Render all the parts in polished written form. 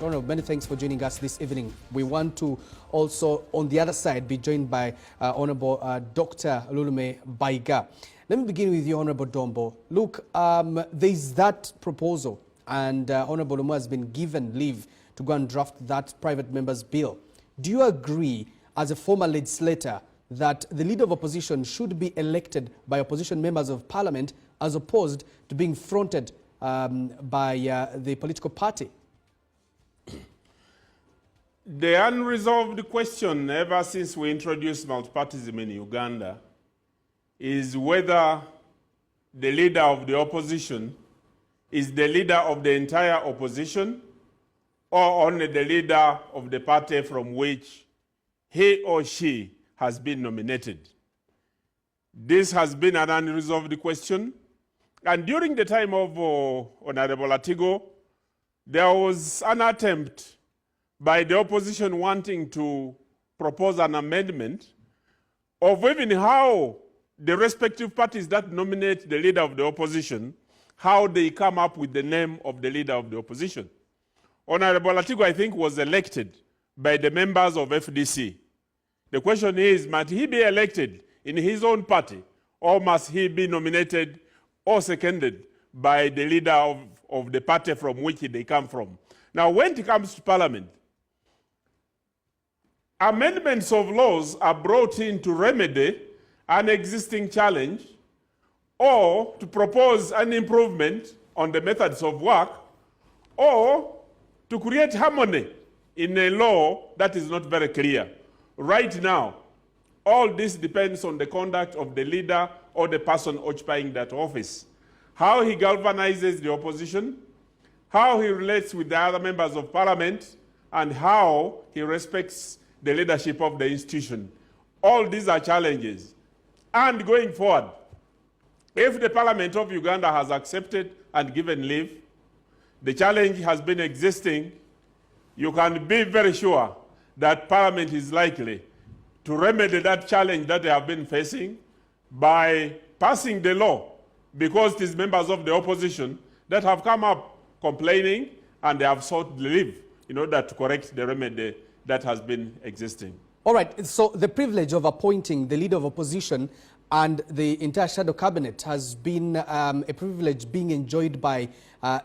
Honorable, many thanks for joining us this evening. We want to also, on the other side, be joined by Honorable Dr. Olulume Baiga. Let me begin with you, Honorable Dombo. Look, there is that proposal, and Honorable Olulume has been given leave to go and draft that private member's bill. Do you agree, as a former legislator, that the leader of opposition should be elected by opposition members of parliament as opposed to being fronted by the political party? The unresolved question ever since we introduced multipartyism in Uganda is whether the leader of the opposition is the leader of the entire opposition or only the leader of the party from which he or she has been nominated. This has been an unresolved question. And during the time of Honorable Atigo, there was an attempt by the opposition wanting to propose an amendment of even how the respective parties that nominate the leader of the opposition, how they come up with the name of the leader of the opposition. Honorable Atigo, I think, was elected by the members of FDC. The question is, must he be elected in his own party, or must he be nominated or seconded by the leader of the party from which they come from? Now, when it comes to parliament, amendments of laws are brought in to remedy an existing challenge or to propose an improvement on the methods of work or to create harmony in a law that is not very clear. Right now, all this depends on the conduct of the leader or the person occupying that office. How he galvanizes the opposition, how he relates with the other members of parliament, and how he respects the leadership of the institution. All these are challenges. And going forward, if the Parliament of Uganda has accepted and given leave, the challenge has been existing, you can be very sure that Parliament is likely to remedy that challenge that they have been facing by passing the law, because it is members of the opposition that have come up complaining and they have sought leave in order to correct the remedy that has been existing. All right, so the privilege of appointing the leader of opposition and the entire shadow cabinet has been a privilege being enjoyed by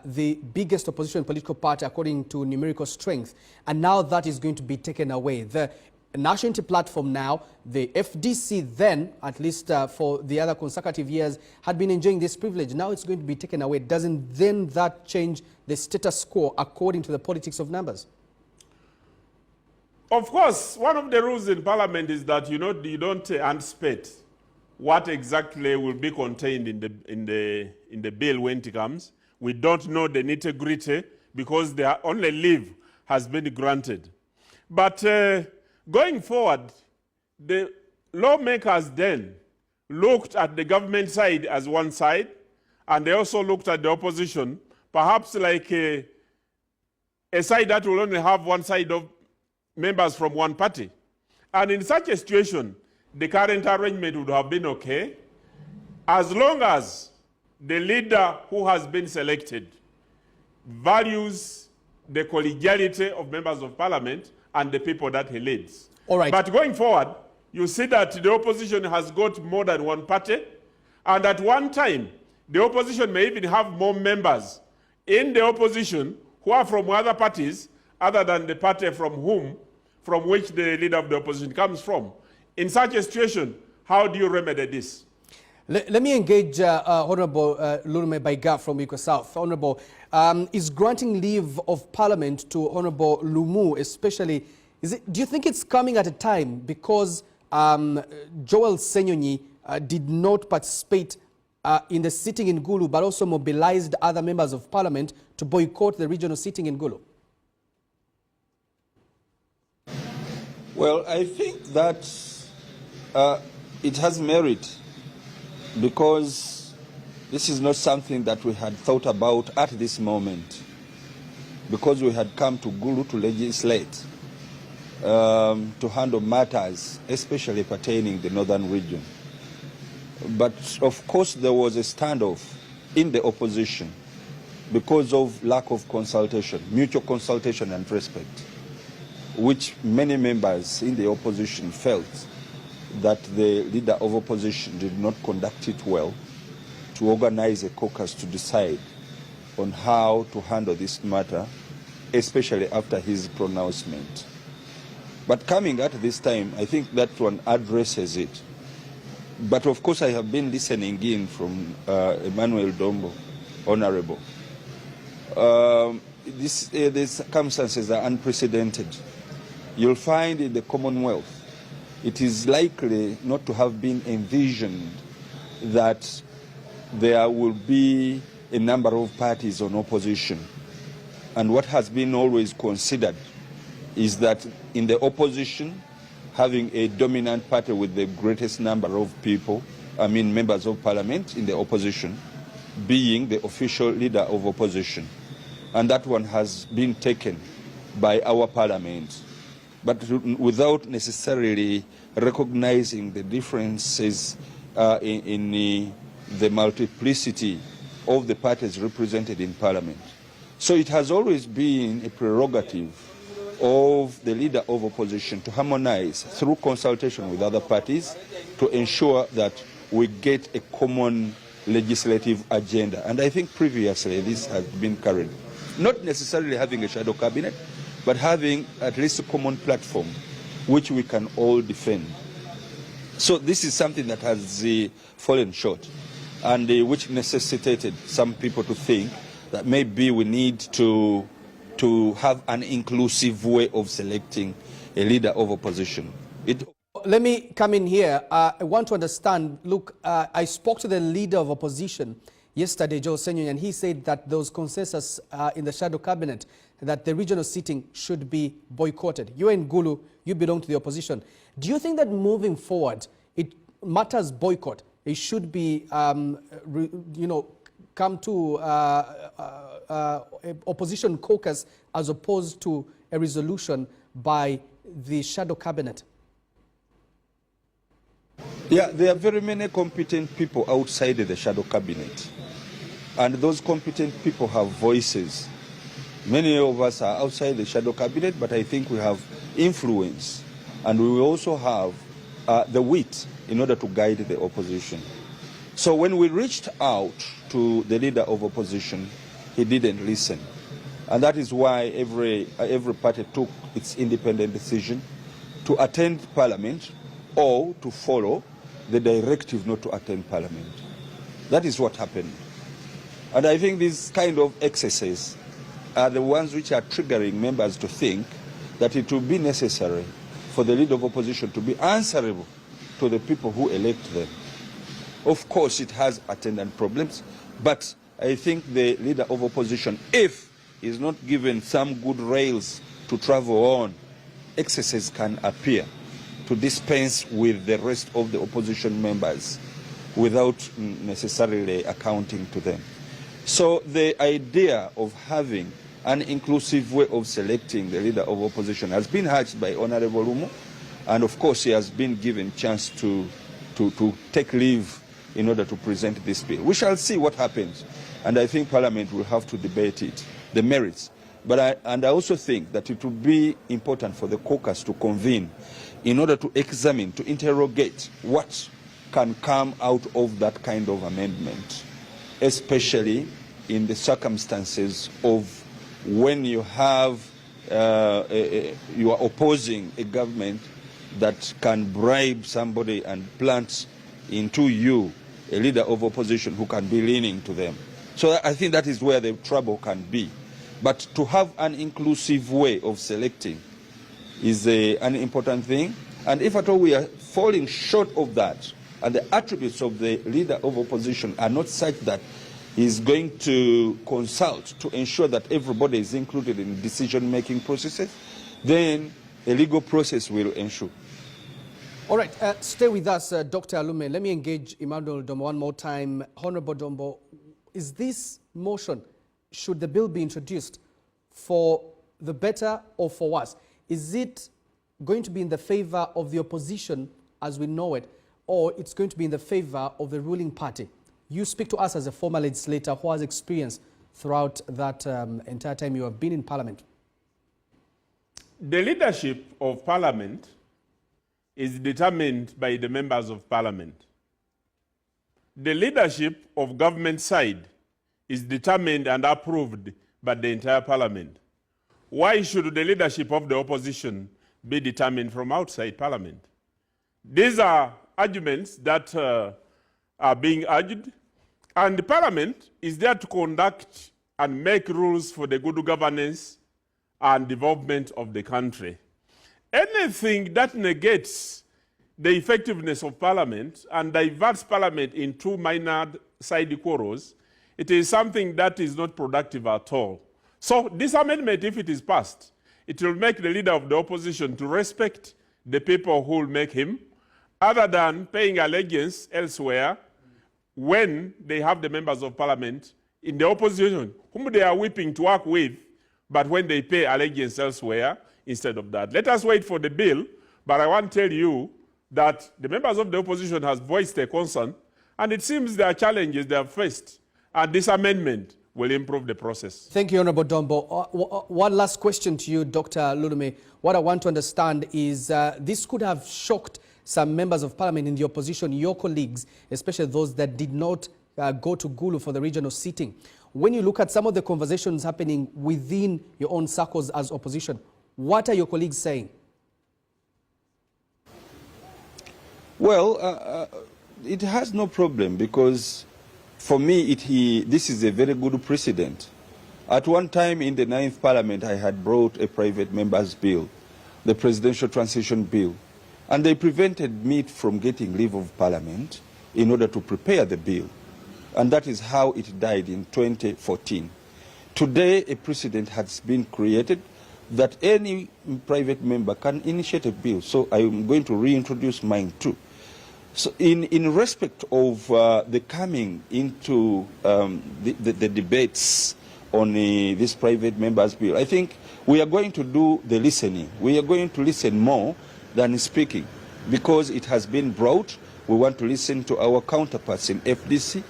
the biggest opposition political party according to numerical strength. And now that is going to be taken away. The National Unity Platform now, the FDC then, at least for the other consecutive years, had been enjoying this privilege. Now it's going to be taken away. Doesn't then that change the status quo according to the politics of numbers? Of course, one of the rules in Parliament is that you don't anticipate what exactly will be contained in the bill when it comes. We don't know the nitty-gritty because the only leave has been granted. But going forward, the lawmakers then looked at the government side as one side, and they also looked at the opposition, perhaps like a side that will only have one side of members from one party. And in such a situation, the current arrangement would have been okay, as long as the leader who has been selected values the collegiality of members of parliament and the people that he leads. All right. But going forward, you see that the opposition has got more than one party, and at one time, the opposition may even have more members in the opposition who are from other parties other than the party from which the leader of the opposition comes from. In such a situation, how do you remedy this? Let me engage Honorable Olulume Baiga from Ikwe South. Honorable, is granting leave of parliament to Honorable Lumu especially, do you think it's coming at a time because Joel Senyonyi did not participate in the sitting in Gulu, but also mobilized other members of parliament to boycott the regional sitting in Gulu? Well, I think that it has merit, because this is not something that we had thought about at this moment, because we had come to Gulu to legislate, to handle matters, especially pertaining the northern region. But of course there was a standoff in the opposition because of lack of consultation, mutual consultation and respect, which many members in the opposition felt that the leader of opposition did not conduct it well, to organize a caucus to decide on how to handle this matter, especially after his pronouncement. But coming at this time, I think that one addresses it. But of course, I have been listening in from Emmanuel Dombo, Honorable. The circumstances are unprecedented. You'll find in the Commonwealth, it is likely not to have been envisioned that there will be a number of parties on opposition. And what has been always considered is that in the opposition, having a dominant party with the greatest number of people, members of parliament in the opposition, being the official leader of opposition. And that one has been taken by our parliament, but without necessarily recognizing the differences in the multiplicity of the parties represented in parliament. So it has always been a prerogative of the leader of opposition to harmonize through consultation with other parties to ensure that we get a common legislative agenda. And I think previously this has been carried. Not necessarily having a shadow cabinet, but having at least a common platform which we can all defend. So this is something that has fallen short, and which necessitated some people to think that maybe we need to have an inclusive way of selecting a leader of opposition. Let me come in here. I want to understand, look, I spoke to the leader of opposition yesterday, Joe Senyonyi, and he said that those consensus in the shadow cabinet that the regional seating should be boycotted. You're in Gulu, you belong to the opposition. Do you think that moving forward, it matters boycott? It should be, come to opposition caucus as opposed to a resolution by the shadow cabinet? Yeah, there are very many competent people outside the shadow cabinet. And those competent people have voices. Many of us are outside the shadow cabinet, but I think we have influence. And we also have the wit in order to guide the opposition. So when we reached out to the leader of opposition, he didn't listen. And that is why every party took its independent decision to attend parliament or to follow the directive not to attend parliament. That is what happened. And I think these kind of excesses are the ones which are triggering members to think that it will be necessary for the leader of opposition to be answerable to the people who elect them. Of course, it has attendant problems, but I think the leader of opposition, if he is not given some good rails to travel on, excesses can appear to dispense with the rest of the opposition members without necessarily accounting to them. So the idea of having an inclusive way of selecting the leader of opposition has been hatched by Honorable Lumu, and of course he has been given chance to take leave in order to present this bill. We shall see what happens, and I think Parliament will have to debate it, the merits. But I also think that it will be important for the caucus to convene in order to examine, to interrogate what can come out of that kind of amendment, especially in the circumstances of when you have, you are opposing a government that can bribe somebody and plant into you a leader of opposition who can be leaning to them. So I think that is where the trouble can be. But to have an inclusive way of selecting is an important thing. And if at all we are falling short of that, and the attributes of the leader of opposition are not such that he is going to consult to ensure that everybody is included in decision-making processes, then a legal process will ensue. All right, stay with us, Dr. Alume. Let me engage Emmanuel Dombo one more time. Honorable Dombo, is this motion, should the bill be introduced, for the better or for worse? Is it going to be in the favor of the opposition as we know it, or it's going to be in the favor of the ruling party? You speak to us as a former legislator who has experience throughout that entire time you have been in Parliament? The leadership of Parliament is determined by the members of Parliament. The leadership of government side is determined and approved by the entire Parliament. Why should the leadership of the opposition be determined from outside Parliament? These are arguments that are being urged, and the Parliament is there to conduct and make rules for the good governance and development of the country. Anything that negates the effectiveness of Parliament and diverts Parliament into minor side quarrels, it is something that is not productive at all. So this amendment, if it is passed, it will make the leader of the opposition to respect the people who will make him, other than paying allegiance elsewhere when they have the members of Parliament in the opposition, whom they are whipping to work with, but when they pay allegiance elsewhere instead of that. Let us wait for the bill, but I want to tell you that the members of the opposition has voiced their concern, and it seems there are challenges they have faced, and this amendment will improve the process. Thank you, Honorable Dombo. One last question to you, Dr. Lulume. What I want to understand is this could have shocked some members of Parliament in the opposition, your colleagues, especially those that did not go to Gulu for the regional seating. When you look at some of the conversations happening within your own circles as opposition, what are your colleagues saying? Well, it has no problem because for me, this is a very good precedent. At one time in the 9th Parliament, I had brought a private member's bill, the Presidential Transition Bill, and they prevented me from getting leave of Parliament in order to prepare the bill. And that is how it died in 2014. Today, a precedent has been created that any private member can initiate a bill. So I am going to reintroduce mine too. So in respect of the coming into the debates on this private members bill, I think we are going to do the listening. We are going to listen more than speaking because it has been brought. We want to listen to our counterparts in FDC,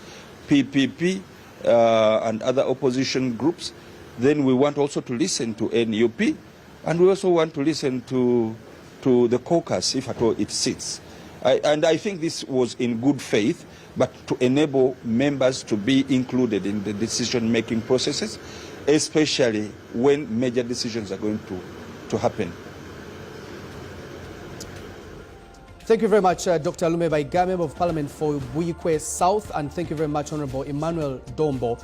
PPP, and other opposition groups. Then we want also to listen to NUP, and we also want to listen to the caucus, if at all it sits. And I think this was in good faith, but to enable members to be included in the decision-making processes, especially when major decisions are going to happen. Thank you very much, Dr. Lulume Baiga, Member of Parliament for Buikwe South, and thank you very much, Honorable Emmanuel Dombo.